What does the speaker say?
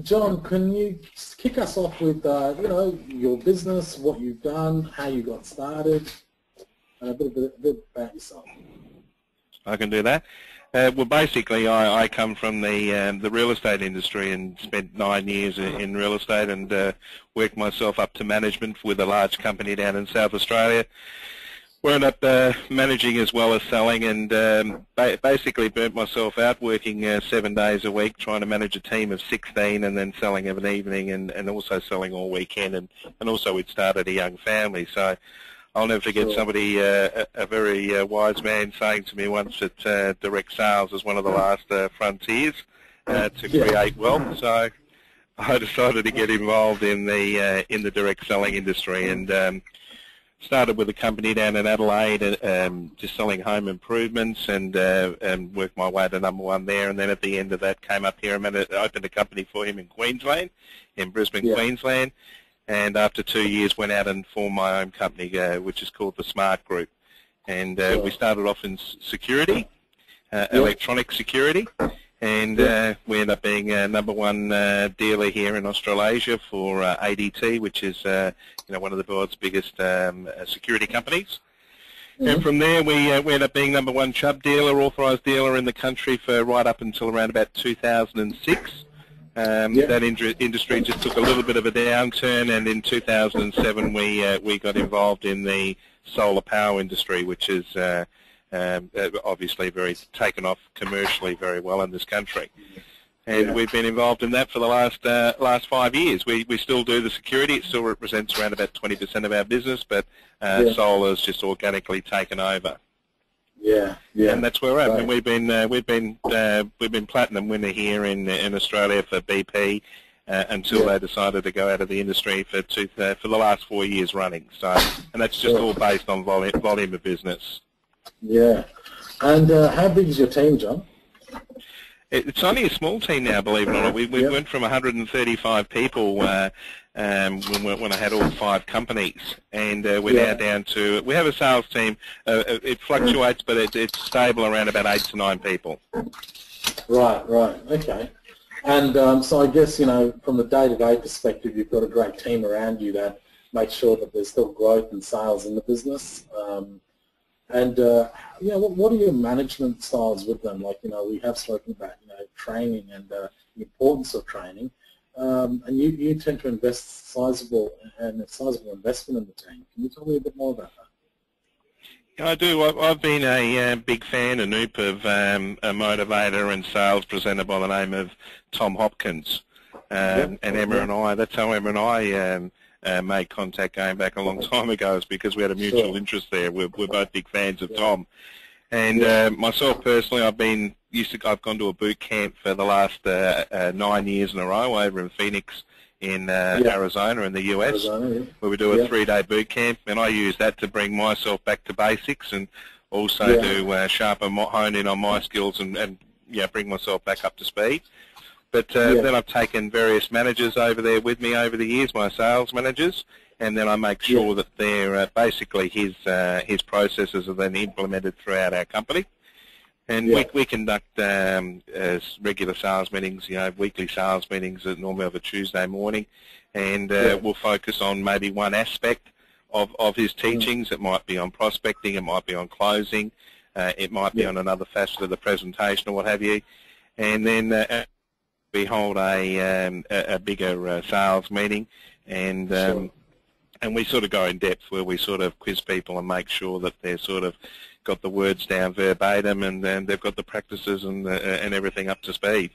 John, can you kick us off with, your business, what you've done, how you got started, and a bit about yourself? I can do that. Well, basically, I come from the real estate industry and spent 9 years in real estate and worked myself up to management with a large company down in South Australia. Wound up managing as well as selling, and basically burnt myself out working 7 days a week trying to manage a team of 16 and then selling of an evening and also selling all weekend, and also we'd started a young family. So I'll never forget somebody, a very wise man, saying to me once that direct sales is one of the last frontiers to create wealth. So I decided to get involved in the direct selling industry, and started with a company down in Adelaide, just selling home improvements, and worked my way to #1 there. And then at the end of that, came up here and opened a company for him in Queensland, in Brisbane, Queensland. And after 2 years, went out and formed my own company, which is called the Smart Group. And we started off in security, electronic security. And we ended up being #1 dealer here in Australasia for ADT, which is one of the world's biggest security companies. And from there, we ended up being #1 Chubb dealer, authorised dealer in the country for right up until around about 2006. That industry just took a little bit of a downturn, and in 2007 we got involved in the solar power industry, which is obviously taken off commercially very well in this country. And we've been involved in that for the last 5 years. We still do the security. It still represents around about 20% of our business, but solar's just organically taken over. And that's where we're at. Right. And we've been platinum winner here in Australia for BP until they decided to go out of the industry for the last 4 years running. So, and that's just all based on volume of business. Yeah. And how big is your team, John? It's only a small team now, believe it or not. We went from 135 people when I had all 5 companies, and we're now down to, we have a sales team. It fluctuates, but it's stable around about 8 to 9 people. Right, okay. And so I guess, from the day-to-day perspective, you've got a great team around you that makes sure that there's still growth and sales in the business. What are your management styles with them? Like, we have spoken about, training and the importance of training. And you tend to invest sizable investment in the team. Can you tell me a bit more about that? I do. I've been a big fan, a noob of a motivator and sales presenter by the name of Tom Hopkins. And Emma and I, that's how Emma and I made contact going back a long time ago, is because we had a mutual interest there. We're both big fans of Tom. And myself personally, I've gone to a boot camp for the last 9 years in a row over in Phoenix in Arizona in the US, where we do a 3-day boot camp, and I use that to bring myself back to basics and also to hone in on my skills and bring myself back up to speed. But then I've taken various managers over there with me over the years, my sales managers, and then I make sure that they're basically his processes are then implemented throughout our company. And we conduct regular sales meetings, weekly sales meetings that normally have a Tuesday morning, and we'll focus on maybe one aspect of his teachings. It might be on prospecting, it might be on closing, it might be on another facet of the presentation or what have you. And then we hold a bigger sales meeting, and we sort of go in depth where we sort of quiz people and make sure that they're sort of got the words down verbatim, and then they've got the practices and everything up to speed.